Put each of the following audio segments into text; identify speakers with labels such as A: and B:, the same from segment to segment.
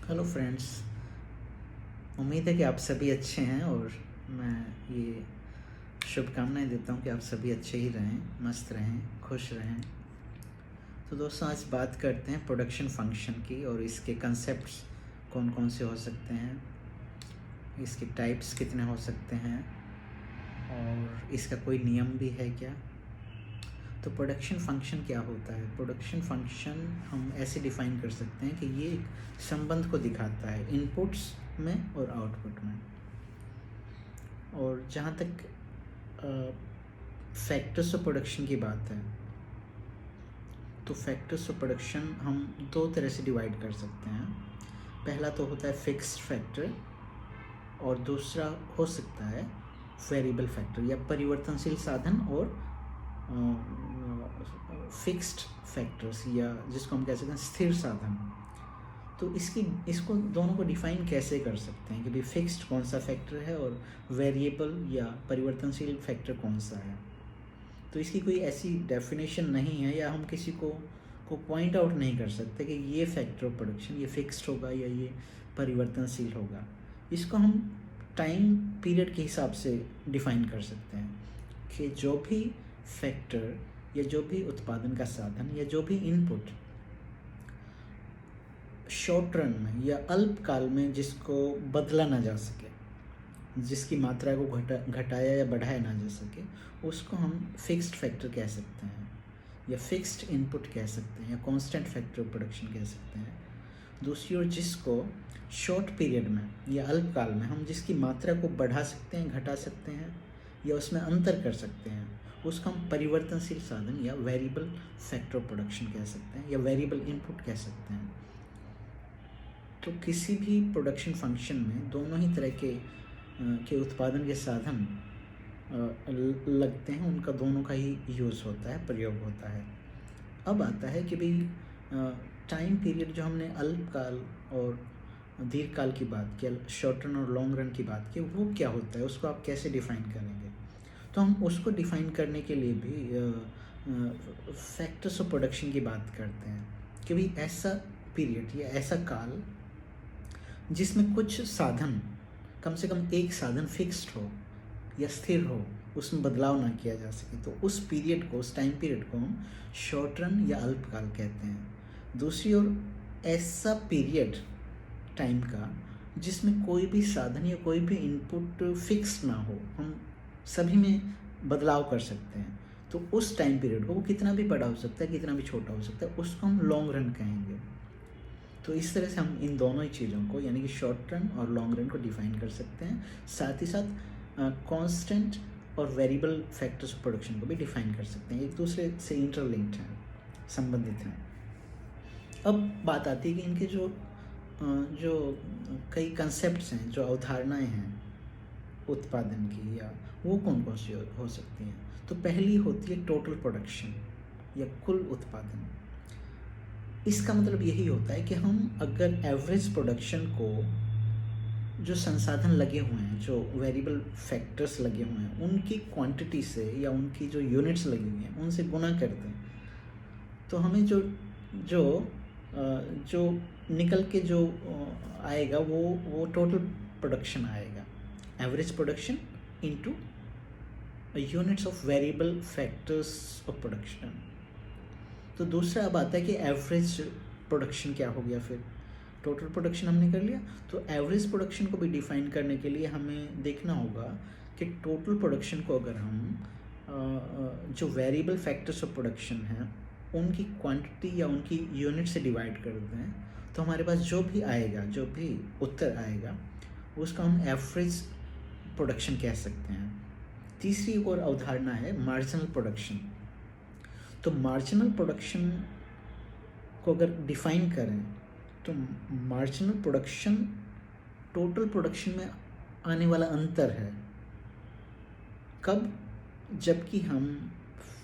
A: Hello friends. उम्मीद है कि आप सभी अच्छे हैं और मैं ये शुभकामनाएं देता हूं कि आप सभी अच्छे ही रहें, मस्त रहें, खुश रहें। तो दोस्तों, आज बात करते हैं प्रोडक्शन फंक्शन की और इसके कंसेप्ट्स कौन कौन से हो सकते हैं, इसके टाइप्स कितने हो सकते हैं और इसका कोई नियम भी है क्या। तो प्रोडक्शन फंक्शन क्या होता है? प्रोडक्शन फंक्शन हम ऐसे डिफ़ाइन कर सकते हैं कि ये एक संबंध को दिखाता है इनपुट्स में और आउटपुट में। और जहाँ तक फैक्टर्स ऑफ प्रोडक्शन की बात है, तो फैक्टर्स ऑफ प्रोडक्शन हम दो तरह से डिवाइड कर सकते हैं। पहला तो होता है फिक्स्ड फैक्टर और दूसरा हो सकता है वेरिएबल फैक्टर या परिवर्तनशील साधन और फिक्स्ड फैक्टर्स या जिसको हम कह सकते हैं स्थिर साधन। तो इसको दोनों को डिफाइन कैसे कर सकते हैं कि भाई फिक्स्ड कौन सा फैक्टर है और वेरिएबल या परिवर्तनशील फैक्टर कौन सा है। तो इसकी कोई ऐसी डेफिनेशन नहीं है या हम किसी को पॉइंट आउट नहीं कर सकते कि ये फैक्टर ऑफ प्रोडक्शन ये फिक्स्ड होगा या ये परिवर्तनशील होगा। इसको हम टाइम पीरियड के हिसाब से डिफाइन कर सकते हैं कि जो भी फैक्टर या जो भी उत्पादन का साधन या जो भी इनपुट शॉर्ट रन में या अल्पकाल में जिसको बदला ना जा सके, जिसकी मात्रा को घटाया या बढ़ाया ना जा सके, उसको हम फिक्स्ड फैक्टर कह सकते हैं या फिक्स्ड इनपुट कह सकते हैं या कांस्टेंट फैक्टर ऑफ प्रोडक्शन कह सकते हैं। दूसरी ओर जिसको शॉर्ट पीरियड में या अल्पकाल में हम जिसकी मात्रा को बढ़ा सकते हैं, घटा सकते हैं या उसमें अंतर कर सकते हैं, उसको हम परिवर्तनशील साधन या वेरिएबल फैक्टर ऑफ प्रोडक्शन कह सकते हैं या वेरिएबल इनपुट कह सकते हैं। तो किसी भी प्रोडक्शन फंक्शन में दोनों ही तरह के उत्पादन के साधन लगते हैं, उनका दोनों का ही यूज़ होता है, प्रयोग होता है। अब आता है कि भाई टाइम पीरियड जो हमने अल्पकाल और दीर्घकाल की बात की, शॉर्ट रन और लॉन्ग रन की बात की, वो क्या होता है, उसको आप कैसे डिफ़ाइन करेंगे। तो हम उसको डिफ़ाइन करने के लिए भी फैक्टर्स ऑफ प्रोडक्शन की बात करते हैं कि भाई ऐसा पीरियड या ऐसा काल जिसमें कुछ साधन, कम से कम एक साधन फिक्स्ड हो या स्थिर हो, उसमें बदलाव ना किया जा सके, तो उस पीरियड को, उस टाइम पीरियड को हम शॉर्ट रन या अल्पकाल कहते हैं। दूसरी ओर ऐसा पीरियड टाइम का जिसमें कोई भी साधन या कोई भी इनपुट फिक्स ना हो, हम सभी में बदलाव कर सकते हैं, तो उस टाइम पीरियड को, वो कितना भी बड़ा हो सकता है, कितना भी छोटा हो सकता है, उसको हम लॉन्ग रन कहेंगे। तो इस तरह से हम इन दोनों ही चीज़ों को, यानी कि शॉर्ट रन और लॉन्ग रन को डिफाइन कर सकते हैं। साथ ही साथ कांस्टेंट और वेरिएबल फैक्टर्स ऑफ प्रोडक्शन को भी डिफाइन कर सकते हैं, एक दूसरे से इंटरलिंक्ड हैं, संबंधित हैं। अब बात आती है कि इनके जो कई कंसेप्ट्स हैं, जो अवधारणाएं हैं उत्पादन की, या वो कौन कौन सी हो सकती हैं। तो पहली होती है टोटल प्रोडक्शन या कुल उत्पादन। इसका मतलब यही होता है कि हम अगर एवरेज प्रोडक्शन को, जो संसाधन लगे हुए हैं, जो वेरिएबल फैक्टर्स लगे हुए हैं, उनकी क्वांटिटी से या उनकी जो यूनिट्स लगी हुई हैं उनसे गुना कर दें, तो हमें जो जो जो निकल के जो आएगा वो टोटल प्रोडक्शन आएगा। Average production into units of variable factors of production. तो दूसरा अब आता है कि एवरेज प्रोडक्शन क्या हो गया। फिर टोटल प्रोडक्शन हमने कर लिया, तो एवरेज प्रोडक्शन को भी डिफाइन करने के लिए हमें देखना होगा कि टोटल प्रोडक्शन को अगर हम जो वेरिएबल फैक्टर्स ऑफ प्रोडक्शन हैं उनकी क्वांटिटी या उनकी यूनिट से डिवाइड कर दें, तो हमारे पास जो भी आएगा, जो भी उत्तर आएगा, उसका हम एवरेज प्रोडक्शन कह सकते हैं। तीसरी और अवधारणा है मार्जिनल प्रोडक्शन। तो मार्जिनल प्रोडक्शन को अगर डिफाइन करें तो मार्जिनल प्रोडक्शन टोटल प्रोडक्शन में आने वाला अंतर है। कब? जबकि हम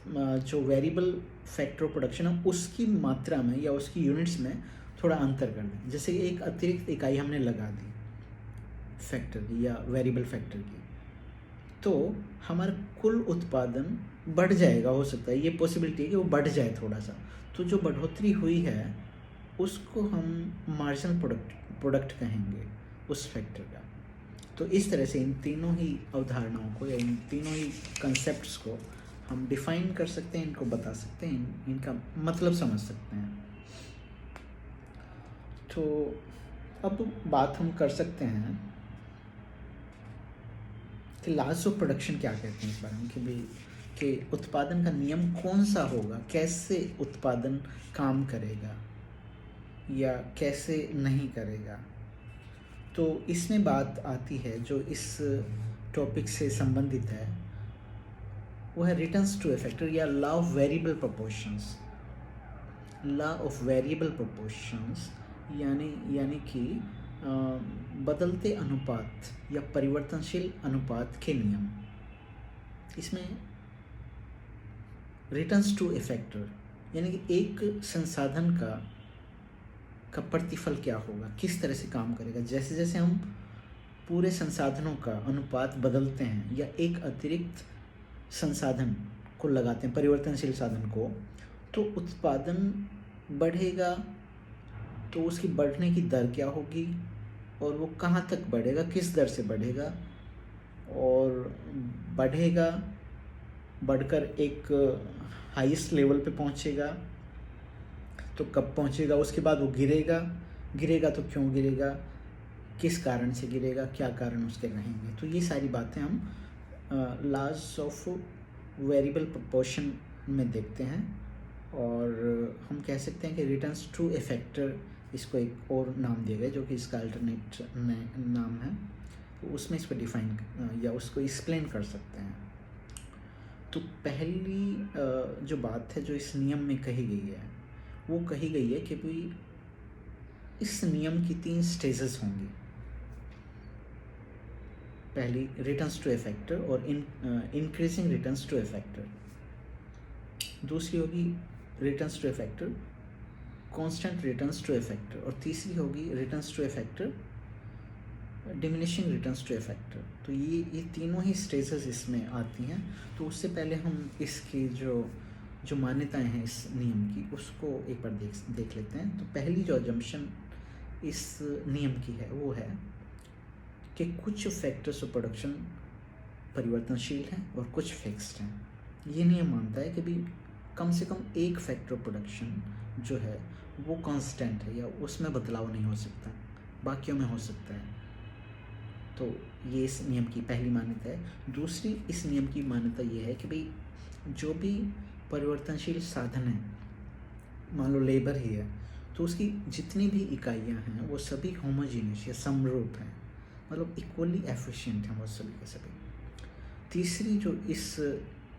A: जो वेरिएबल फैक्टर ऑफ प्रोडक्शन है उसकी मात्रा में या उसकी यूनिट्स में थोड़ा अंतर कर दें। जैसे एक अतिरिक्त इकाई हमने लगा दी फैक्टर की या वेरिएबल फैक्टर की, तो हमारा कुल उत्पादन बढ़ जाएगा। हो सकता है, ये पॉसिबिलिटी है कि वो बढ़ जाए थोड़ा सा। तो जो बढ़ोतरी हुई है उसको हम मार्जिनल प्रोडक्ट कहेंगे उस फैक्टर का। तो इस तरह से इन तीनों ही अवधारणाओं को या इन तीनों ही कंसेप्ट्स को हम डिफाइन कर सकते हैं, इनको बता सकते हैं, इनका मतलब समझ सकते हैं। तो अब बात हम कर सकते हैं कि लॉस ऑफ प्रोडक्शन क्या कहते हैं इस बारे में, कि भाई कि उत्पादन का नियम कौन सा होगा, कैसे उत्पादन काम करेगा या कैसे नहीं करेगा। तो इसमें बात आती है जो इस टॉपिक से संबंधित है, वो है रिटर्न्स टू इफेक्टर या law of variable proportions. Law of variable proportions यानी कि बदलते अनुपात या परिवर्तनशील अनुपात के नियम। इसमें रिटर्न्स टू इफेक्टर यानी कि एक संसाधन का प्रतिफल क्या होगा, किस तरह से काम करेगा। जैसे जैसे हम पूरे संसाधनों का अनुपात बदलते हैं या एक अतिरिक्त संसाधन को लगाते हैं, परिवर्तनशील साधन को, तो उत्पादन बढ़ेगा। तो उसकी बढ़ने की दर क्या होगी और वो कहाँ तक बढ़ेगा, किस दर से बढ़ेगा, और बढ़ेगा बढ़कर एक हाईएस्ट लेवल पे पहुँचेगा तो कब पहुँचेगा, उसके बाद वो गिरेगा तो क्यों गिरेगा, किस कारण से गिरेगा, क्या कारण उसके रहेंगे। तो ये सारी बातें हम लॉज ऑफ वेरिएबल प्रोपोर्शन में देखते हैं। और हम कह सकते हैं कि रिटर्न्स टू इफेक्टर, इसको एक और नाम दिया गया जो कि इसका अल्टरनेट नाम है, तो उसमें इसको डिफाइन या उसको एक्सप्लेन कर सकते हैं। तो पहली जो बात है जो इस नियम में कही गई है, वो कही गई है कि भाई इस नियम की 3 स्टेजेस होंगी। पहली रिटर्न्स टू इफेक्टर और इंक्रीजिंग रिटर्न्स टू इफेक्टर। दूसरी होगी returns to a factor, constant returns to a factor, और तीसरी होगी returns to a factor, diminishing returns to a factor. तो ये तीनों ही स्टेजेस इसमें आती हैं। तो उससे पहले हम इसकी जो मान्यताएं हैं इस नियम की, उसको एक बार देख लेते हैं। तो पहली जो अजम्पशन इस नियम की है वो है कि कुछ फैक्टर्स ऑफ प्रोडक्शन परिवर्तनशील हैं और कुछ फिक्स्ड हैं। ये नियम मानता है कि भी कम से कम एक फैक्टर ऑफ प्रोडक्शन जो है वो कांस्टेंट है या उसमें बदलाव नहीं हो सकता, बाकियों में हो सकता है। तो ये इस नियम की पहली मान्यता है। दूसरी इस नियम की मान्यता ये है कि भाई जो भी परिवर्तनशील साधन है, मान लो लेबर ही है, तो उसकी जितनी भी इकाइयां हैं वो सभी होमोजीनियस या समरूप हैं, मतलब इक्वली एफिशिएंट हैं वो सभी के सभी। तीसरी जो इस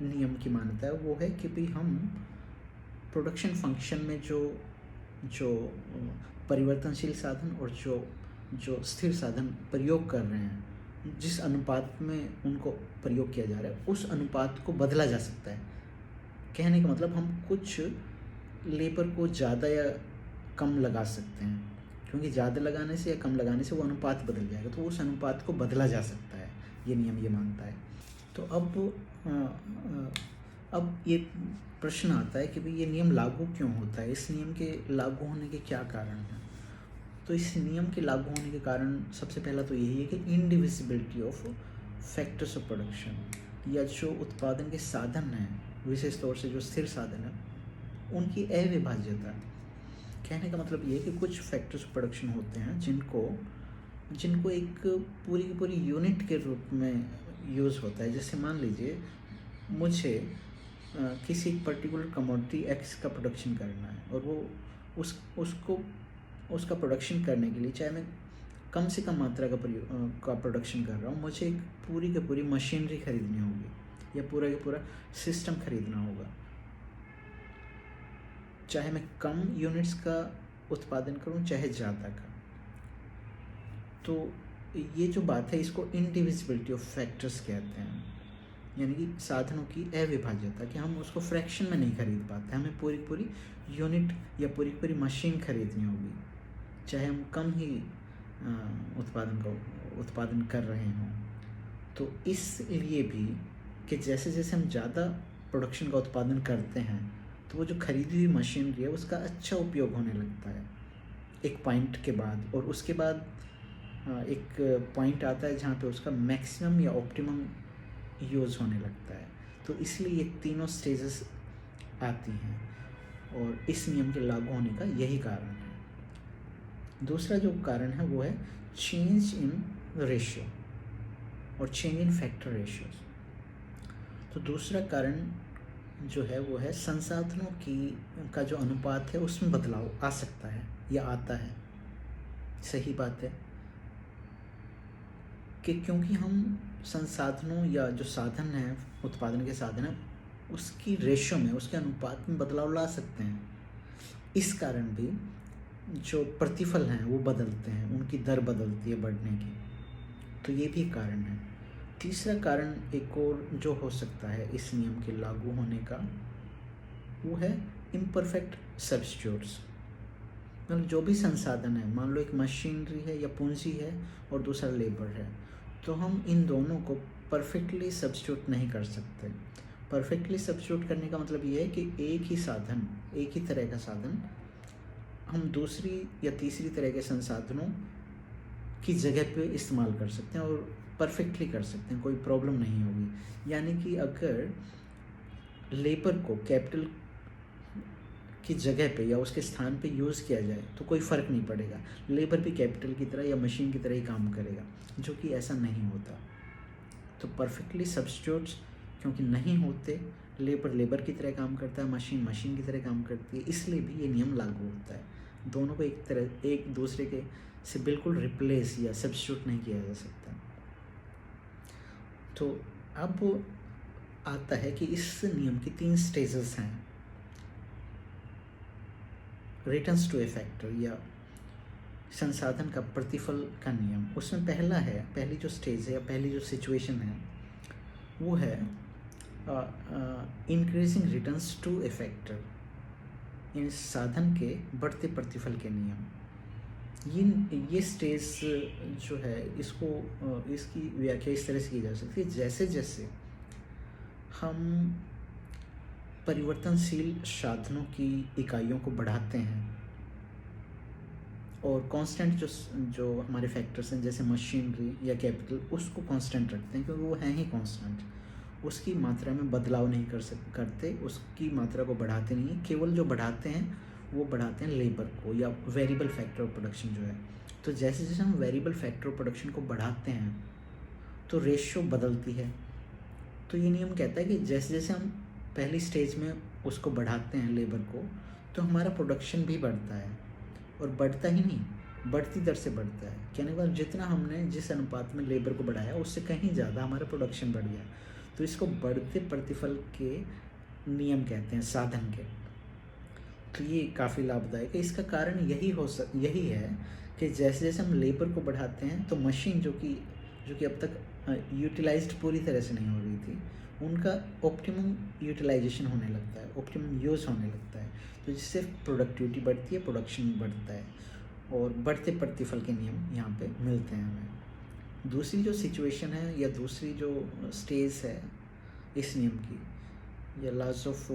A: नियम की मान्यता है वो है कि भाई हम प्रोडक्शन फंक्शन में जो परिवर्तनशील साधन और जो स्थिर साधन प्रयोग कर रहे हैं, जिस अनुपात में उनको प्रयोग किया जा रहा है, उस अनुपात को बदला जा सकता है। कहने का मतलब हम कुछ लेबर को ज़्यादा या कम लगा सकते हैं, क्योंकि ज़्यादा लगाने से या कम लगाने से वो अनुपात बदल जाएगा, तो उस अनुपात को बदला जा सकता है, ये नियम ये मानता है। तो अब ये प्रश्न आता है कि भाई ये नियम लागू क्यों होता है, इस नियम के लागू होने के क्या कारण हैं। तो इस नियम के लागू होने के कारण सबसे पहला तो यही है कि indivisibility of factors of production, या जो उत्पादन के साधन हैं, विशेष तौर से जो स्थिर साधन है, उनकी अविभाज्यता। कहने का मतलब ये है कि कुछ फैक्टर्स ऑफ प्रोडक्शन होते हैं जिनको एक पूरी की पूरी यूनिट के रूप में यूज़ होता है। जैसे मान लीजिए मुझे किसी पर्टिकुलर कमोडिटी एक्स का प्रोडक्शन करना है, और वो उसका प्रोडक्शन करने के लिए, चाहे मैं कम से कम मात्रा का प्रोडक्शन कर रहा हूँ, मुझे एक पूरी की पूरी मशीनरी खरीदनी होगी या पूरा का पूरा सिस्टम खरीदना होगा। चाहे मैं कम यूनिट्स का उत्पादन करूँ चाहे ज़्यादा का। तो ये जो बात है इसको इनडिविजिबिलिटी ऑफ फैक्टर्स कहते हैं, यानी कि साधनों की अविभाज्यता, कि हम उसको फ्रैक्शन में नहीं खरीद पाते, हमें पूरी पूरी यूनिट या पूरी पूरी मशीन खरीदनी होगी, चाहे हम कम ही उत्पादन कर रहे हों। तो इसलिए भी कि जैसे जैसे हम ज़्यादा प्रोडक्शन का उत्पादन करते हैं, तो वो जो खरीदी हुई मशीनरी है उसका अच्छा उपयोग होने लगता है, एक पॉइंट के बाद, और उसके बाद एक पॉइंट आता है जहाँ पे उसका मैक्सिमम या ऑप्टिमम यूज़ होने लगता है। तो इसलिए ये तीनों स्टेजेस आती हैं, और इस नियम के लागू होने का यही कारण है। दूसरा जो कारण है वो है चेंज इन रेशियो और चेंज इन फैक्टर रेशियोज। तो दूसरा कारण जो है वो है संसाधनों की का जो अनुपात है उसमें बदलाव आ सकता है या आता है। सही बात है कि क्योंकि हम संसाधनों या जो साधन हैं, उत्पादन के साधन हैं, उसकी रेशो में, उसके अनुपात में बदलाव ला सकते हैं। इस कारण भी जो प्रतिफल हैं वो बदलते हैं, उनकी दर बदलती है बढ़ने की। तो ये भी कारण है। तीसरा कारण एक और जो हो सकता है इस नियम के लागू होने का, वो है इम्परफेक्ट सब्स्टिट्यूट्स। मतलब जो भी संसाधन है, मान लो एक मशीनरी है या पूंजी है और दूसरा लेबर है, तो हम इन दोनों को परफेक्टली सब्स्टिट्यूट नहीं कर सकते। परफेक्टली सब्स्टिट्यूट करने का मतलब ये है कि एक ही साधन, एक ही तरह का साधन हम दूसरी या तीसरी तरह के संसाधनों की जगह पे इस्तेमाल कर सकते हैं और परफेक्टली कर सकते हैं, कोई प्रॉब्लम नहीं होगी। यानी कि अगर लेबर को कैपिटल की जगह पे या उसके स्थान पे यूज़ किया जाए तो कोई फ़र्क नहीं पड़ेगा, लेबर भी कैपिटल की तरह या मशीन की तरह ही काम करेगा, जो कि ऐसा नहीं होता। तो परफेक्टली सब्स्टिट्यूट्स क्योंकि नहीं होते, लेबर की तरह काम करता है, मशीन की तरह काम करती है, इसलिए भी ये नियम लागू होता है। दोनों को एक दूसरे के से बिल्कुल रिप्लेस या सब्स्टिट्यूट नहीं किया जा सकता। तो अब आता है कि इस नियम की 3 स्टेजेस हैं। रिटर्न्स टू ए फैक्टर या संसाधन का प्रतिफल का नियम, उसमें पहली जो स्टेज है या पहली जो सिचुएशन है वो है increasing returns to a factor, इन साधन के बढ़ते प्रतिफल के नियम। ये स्टेज जो है इसकी व्याख्या इस तरह से की जा सकती है, जैसे जैसे हम परिवर्तनशील साधनों की इकाइयों को बढ़ाते हैं और कांस्टेंट जो हमारे फैक्टर्स हैं जैसे मशीनरी या कैपिटल, उसको कांस्टेंट रखते हैं क्योंकि वो हैं ही कांस्टेंट, उसकी मात्रा में बदलाव नहीं करते, उसकी मात्रा को बढ़ाते नहीं, केवल जो बढ़ाते हैं वो बढ़ाते हैं लेबर को या वेरिएबल फैक्टर ऑफ प्रोडक्शन जो है। तो जैसे जैसे हम वेरिएबल फैक्टर ऑफ प्रोडक्शन को बढ़ाते हैं तो रेशियो बदलती है। तो ये नियम कहता है कि जैसे जैसे हम पहली स्टेज में उसको बढ़ाते हैं लेबर को, तो हमारा प्रोडक्शन भी बढ़ता है, और बढ़ता ही नहीं, बढ़ती दर से बढ़ता है। कहने का जितना हमने जिस अनुपात में लेबर को बढ़ाया उससे कहीं ज़्यादा हमारा प्रोडक्शन बढ़ गया। तो इसको बढ़ते प्रतिफल के नियम कहते हैं, साधन के। तो ये काफ़ी लाभदायक है। इसका कारण यही है कि जैसे जैसे हम लेबर को बढ़ाते हैं तो मशीन जो कि अब तक यूटिलाइज्ड पूरी तरह से नहीं हो रही थी, उनका ऑप्टिमम यूटिलाइजेशन होने लगता है, ऑप्टिमम यूज़ होने लगता है। तो जिससे प्रोडक्टिविटी बढ़ती है, प्रोडक्शन बढ़ता है, और बढ़ते प्रतिफल के नियम यहाँ पे मिलते हैं हमें। दूसरी जो सिचुएशन है या दूसरी जो स्टेज है इस नियम की, या laws of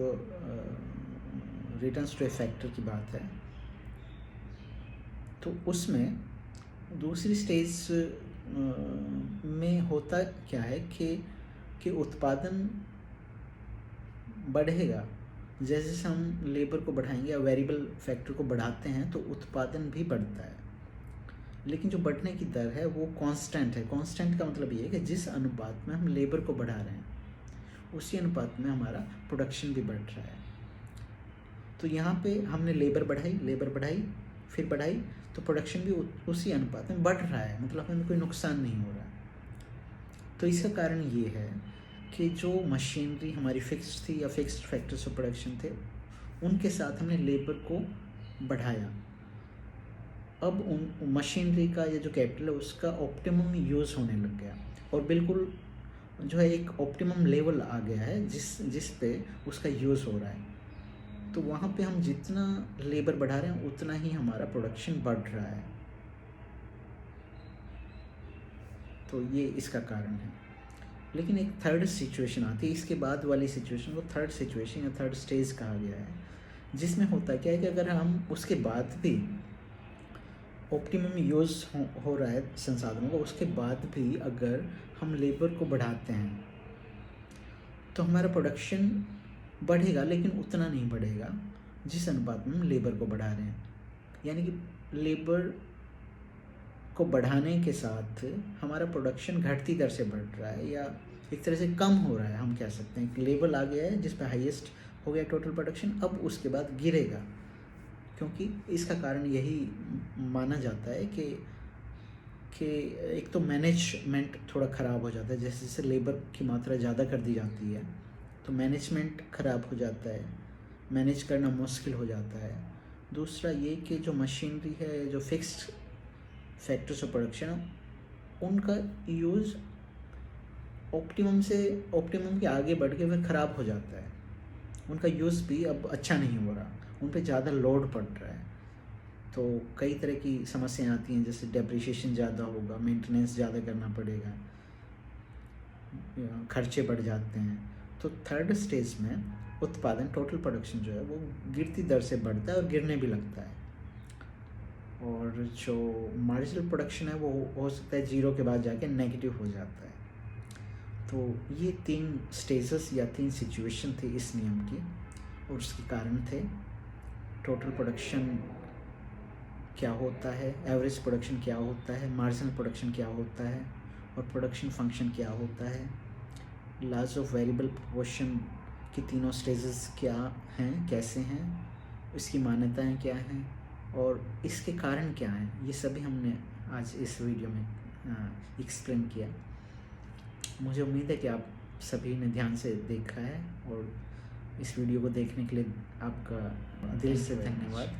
A: returns to a factor की बात है, तो उसमें दूसरी स्टेज में होता क्या है कि उत्पादन बढ़ेगा। जैसे जैसे हम लेबर को बढ़ाएंगे या वेरिएबल फैक्टर को बढ़ाते हैं तो उत्पादन भी बढ़ता है, लेकिन जो बढ़ने की दर है वो कांस्टेंट है। कांस्टेंट का मतलब ये है कि जिस अनुपात में हम लेबर को बढ़ा रहे हैं उसी अनुपात में हमारा प्रोडक्शन भी बढ़ रहा है। तो यहाँ पे हमने लेबर बढ़ाई फिर बढ़ाई, तो प्रोडक्शन भी उसी अनुपात में बढ़ रहा है, मतलब हमें कोई नुकसान नहीं हो रहा है। तो इसका कारण ये है कि जो मशीनरी हमारी फिक्स्ड थी या फिक्स्ड फैक्टर्स ऑफ प्रोडक्शन थे, उनके साथ हमने लेबर को बढ़ाया। अब उन मशीनरी का या जो कैपिटल है उसका ऑप्टिमम यूज़ होने लग गया, और बिल्कुल जो है एक ऑप्टिमम लेवल आ गया है जिस पे उसका यूज़ हो रहा है। तो वहाँ पे हम जितना लेबर बढ़ा रहे हैं उतना ही हमारा प्रोडक्शन बढ़ रहा है। तो ये इसका कारण है। लेकिन एक थर्ड सिचुएशन आती है, इसके बाद वाली सिचुएशन को थर्ड सिचुएशन या थर्ड स्टेज कहा गया है, जिसमें होता क्या है कि अगर हम उसके बाद भी ऑप्टिमम यूज़ हो रहा है संसाधनों का, उसके बाद भी अगर हम लेबर को बढ़ाते हैं तो हमारा प्रोडक्शन बढ़ेगा, लेकिन उतना नहीं बढ़ेगा जिस अनुपात में हम लेबर को बढ़ा रहे हैं। यानी कि लेबर को बढ़ाने के साथ हमारा प्रोडक्शन घटती दर से बढ़ रहा है, या एक तरह से कम हो रहा है। हम कह सकते हैं कि लेवल आ गया है जिस पे हाईएस्ट हो गया टोटल प्रोडक्शन, अब उसके बाद गिरेगा, क्योंकि इसका कारण यही माना जाता है कि एक तो मैनेजमेंट थोड़ा ख़राब हो जाता है। जैसे जैसे लेबर की मात्रा ज़्यादा कर दी जाती है तो मैनेजमेंट ख़राब हो जाता है, मैनेज करना मुश्किल हो जाता है। दूसरा ये कि जो मशीनरी है, जो फिक्स्ड फैक्टर्स ऑफ प्रोडक्शन, उनका यूज़ ऑप्टिमम के आगे बढ़ के फिर ख़राब हो जाता है। उनका यूज़ भी अब अच्छा नहीं हो रहा, उन पर ज़्यादा लोड पड़ रहा है, तो कई तरह की समस्याएं आती हैं। जैसे डेप्रिसिएशन ज़्यादा होगा, मेंटेनेंस ज़्यादा करना पड़ेगा, खर्चे बढ़ जाते हैं। तो थर्ड स्टेज में उत्पादन, टोटल प्रोडक्शन जो है वो गिरती दर से बढ़ता है और गिरने भी लगता है। और जो मार्जिनल प्रोडक्शन है वो हो सकता है जीरो के बाद जाके नेगेटिव हो जाता है। तो ये 3 स्टेजेस या 3 सिचुएशन थे इस नियम की, और उसके कारण थे टोटल प्रोडक्शन क्या होता है, एवरेज प्रोडक्शन क्या होता है, मार्जिनल प्रोडक्शन क्या होता है, और प्रोडक्शन फंक्शन क्या होता है, लॉज ऑफ वेरिएबल प्रोपोर्शन की तीनों स्टेजेस क्या हैं, कैसे हैं, इसकी मान्यताएं क्या हैं, और इसके कारण क्या हैं, ये सभी हमने आज इस वीडियो में एक्सप्लेन किया। मुझे उम्मीद है कि आप सभी ने ध्यान से देखा है, और इस वीडियो को देखने के लिए आपका दिल से धन्यवाद।